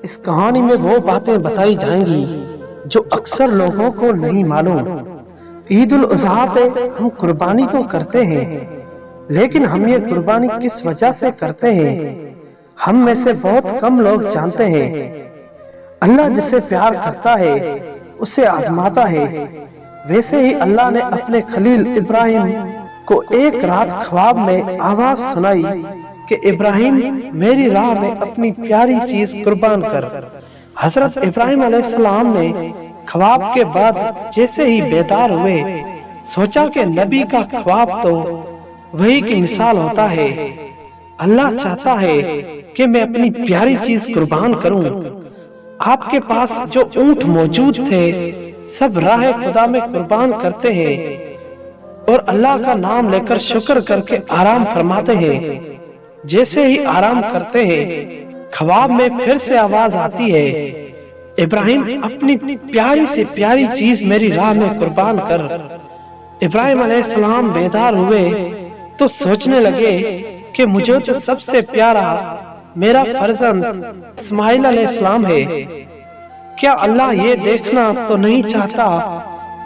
اس کہانی میں وہ باتیں بتائی جائیں گی جو اکثر لوگوں کو نہیں معلوم۔ عید الاضحیٰ پہ ہم قربانی تو کرتے ہیں، لیکن ہم یہ قربانی کس وجہ سے کرتے ہیں ہم میں سے بہت کم لوگ جانتے ہیں۔ اللہ جسے پیار کرتا ہے اسے آزماتا ہے۔ ویسے ہی اللہ نے اپنے خلیل ابراہیم کو ایک رات خواب میں آواز سنائی کہ ابراہیم میری راہ میں اپنی پیاری چیز قربان کر۔ حضرت ابراہیم علیہ السلام نے خواب کے بعد جیسے ہی بیدار ہوئے سوچا کہ نبی کا خواب تو وہی کی مثال ہوتا ہے۔ اللہ چاہتا ہے کہ میں اپنی پیاری چیز قربان کروں۔ آپ کے پاس جو اونٹ موجود تھے سب راہ خدا میں قربان کرتے ہیں اور اللہ کا نام لے کر شکر کر کے آرام فرماتے ہیں۔ جیسے ہی آرام کرتے ہیں خواب میں پھر سے آواز آتی ہے، ابراہیم اپنی پیاری سے پیاری چیز میری راہ میں قربان کر۔ ابراہیم علیہ السلام بیدار ہوئے تو سوچنے لگے کہ مجھے تو سب سے پیارا میرا فرزند اسماعیل علیہ السلام ہے۔ کیا اللہ یہ دیکھنا تو نہیں چاہتا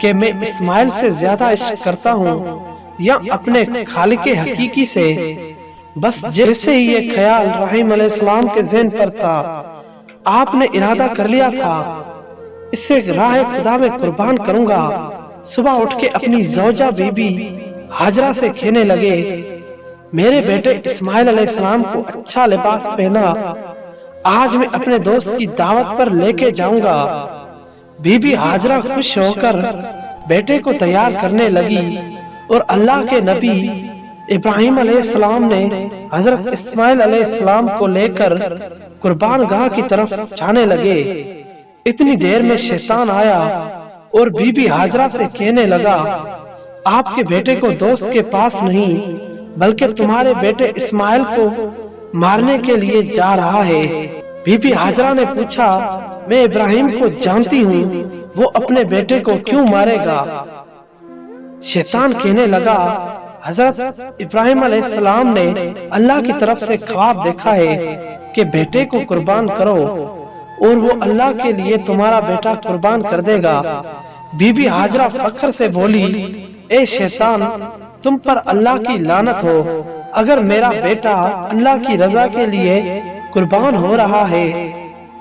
کہ میں اسماعیل سے زیادہ عشق کرتا ہوں یا اپنے خالق حقیقی سے؟ بس جیسے ہی یہ خیال ابراہیم علیہ السلام کے ذہن پر تھا آپ نے ارادہ کر لیا تھا اسے راہ خدا میں قربان کروں گا۔ صبح اٹھ کے اپنی زوجہ بی بی ہاجرہ سے کہنے لگے، میرے بیٹے اسماعیل علیہ السلام کو اچھا لباس پہنا، آج میں اپنے دوست کی دعوت پر لے کے جاؤں گا۔ بی بی ہاجرہ خوش ہو کر بیٹے کو تیار کرنے لگی اور اللہ کے نبی ابراہیم علیہ السلام نے حضرت اسماعیل علیہ السلام کو لے کر قربان گاہ کی طرف جانے لگے۔ اتنی دیر میں شیطان آیا اور بی بی ہاجرہ سے کہنے لگا، آپ کے بیٹے کو دوست کے پاس نہیں بلکہ تمہارے بیٹے اسماعیل کو مارنے کے لیے جا رہا ہے۔ بی بی ہاجرہ نے پوچھا، میں ابراہیم کو جانتی ہوں، وہ اپنے بیٹے کو کیوں مارے گا؟ شیطان کہنے لگا، حضرت ابراہیم علیہ السلام نے اللہ کی طرف سے خواب دیکھا ہے کہ بیٹے کو قربان کرو اور وہ اللہ کے لیے تمہارا بیٹا قربان کر دے گا۔ بی بی ہاجرہ فخر سے بولی، اے شیطان تم پر اللہ کی لعنت ہو، اگر میرا بیٹا اللہ کی رضا کے لیے قربان ہو رہا ہے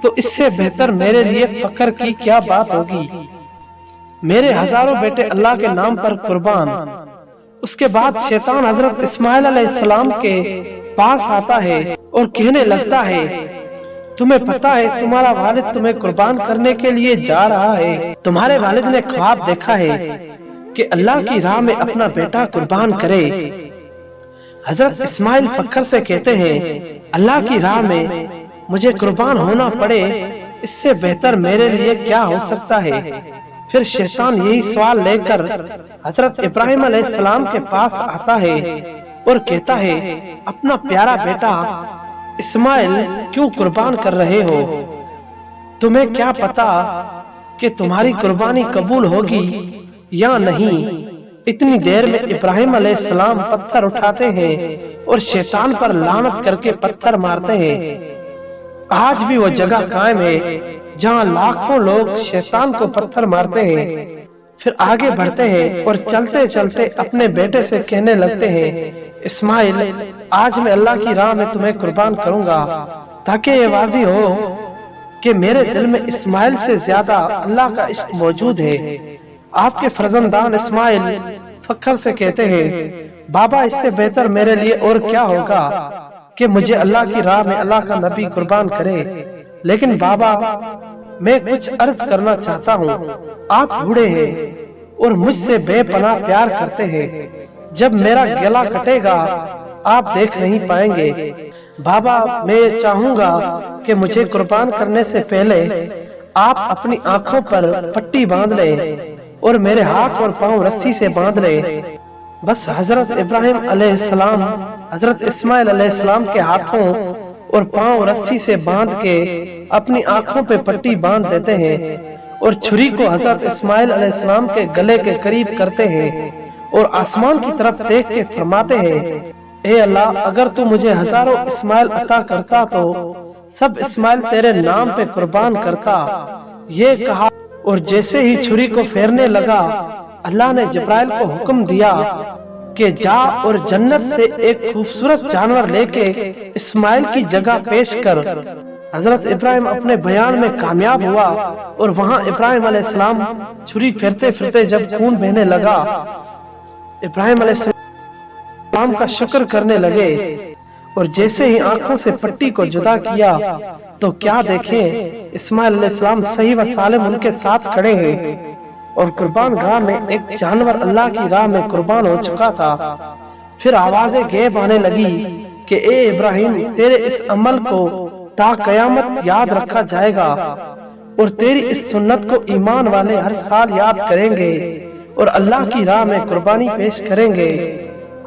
تو اس سے بہتر میرے لیے فخر کی کیا بات ہوگی۔ میرے ہزاروں بیٹے اللہ کے نام پر قربان۔ اس کے بعد شیطان حضرت اسماعیل علیہ السلام کے پاس آتا ہے اور کہنے لگتا ہے، تمہیں پتا ہے تمہارا والد تمہیں قربان کرنے کے لیے جا رہا ہے۔ تمہارے والد نے خواب دیکھا ہے کہ اللہ کی راہ میں اپنا بیٹا قربان کرے۔ حضرت اسماعیل فخر سے کہتے ہیں، اللہ کی راہ میں مجھے قربان ہونا پڑے اس سے بہتر میرے لیے کیا ہو سکتا ہے؟ پھر شیطان یہی سوال لے کر حضرت ابراہیم علیہ السلام کے پاس آتا ہے اور کہتا ہے، اپنا پیارا بیٹا اسماعیل کیوں قربان کر رہے ہو؟ تمہیں کیا پتا کہ تمہاری قربانی قبول ہوگی یا نہیں؟ اتنی دیر میں ابراہیم علیہ السلام پتھر اٹھاتے ہیں اور شیطان پر لعنت کر کے پتھر مارتے ہیں۔ آج بھی وہ جگہ قائم ہے جہاں لاکھوں لوگ شیطان کو پتھر مارتے ہیں۔ پھر آگے بڑھتے ہیں اور چلتے چلتے اپنے بیٹے سے کہنے لگتے ہیں، اسماعیل آج میں اللہ کی راہ میں تمہیں قربان کروں گا تاکہ یہ واضح ہو کہ میرے دل میں اسماعیل سے زیادہ اللہ کا عشق موجود ہے۔ آپ کے فرزندان اسماعیل فخر سے کہتے ہیں، بابا اس سے بہتر میرے لیے اور کیا ہوگا کہ مجھے اللہ کی راہ میں اللہ کا نبی قربان کرے، لیکن بابا میں کچھ عرض کرنا چاہتا ہوں۔ آپ بوڑھے ہیں اور مجھ سے بے پناہ پیار کرتے ہیں، جب میرا گلا کٹے گا آپ دیکھ نہیں پائیں گے۔ بابا میں چاہوں گا کہ مجھے قربان کرنے سے پہلے آپ اپنی آنکھوں پر پٹی باندھ لیں اور میرے ہاتھ اور پاؤں رسی سے باندھ لیں۔ بس حضرت ابراہیم علیہ السلام حضرت اسماعیل علیہ السلام کے ہاتھوں اور پاؤں رسی سے باندھ کے اپنی آنکھوں پہ پٹی باندھ دیتے ہیں اور چھری کو حضرت اسماعیل علیہ السلام کے گلے کے قریب کرتے ہیں اور آسمان کی طرف دیکھ کے فرماتے ہیں، اے اللہ اگر تو مجھے ہزاروں اسماعیل عطا کرتا تو سب اسماعیل تیرے نام پہ قربان کرتا، یہ کہا اور جیسے ہی چھری کو پھیرنے لگا اللہ نے جبرائیل کو حکم دیا کہ جا اور جنت سے ایک خوبصورت جانور لے کے اسماعیل کی جگہ پیش کر۔ حضرت ابراہیم اپنے بیان میں کامیاب ہوا اور وہاں ابراہیم علیہ السلام چھری پھیرتے پھرتے جب خون بہنے لگا، ابراہیم علیہ السلام کا شکر کرنے لگے اور جیسے ہی آنکھوں سے پٹی کو جدا کیا تو کیا دیکھیں، اسماعیل علیہ السلام صحیح و سالم ان کے ساتھ کھڑے ہیں اور قربان گاہ میں ایک جانور اللہ کی راہ میں قربان ہو چکا تھا۔ پھر آوازیں غیب آنے لگی کہ اے ابراہیم، تیرے اس عمل کو تا قیامت یاد رکھا جائے گا اور تیری اس سنت کو ایمان والے ہر سال یاد کریں گے اور اللہ کی راہ میں قربانی پیش کریں گے۔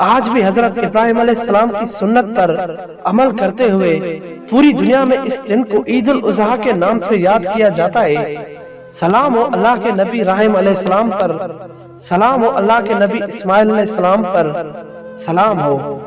آج بھی حضرت ابراہیم علیہ السلام کی سنت پر عمل کرتے ہوئے پوری دنیا میں اس دن کو عید الاضحیٰ کے نام سے یاد کیا جاتا ہے۔ سلام ہو اللہ کے نبی ابراہیم علیہ السلام پر، سلام ہو اللہ کے نبی اسماعیل علیہ السلام پر، سلام ہو۔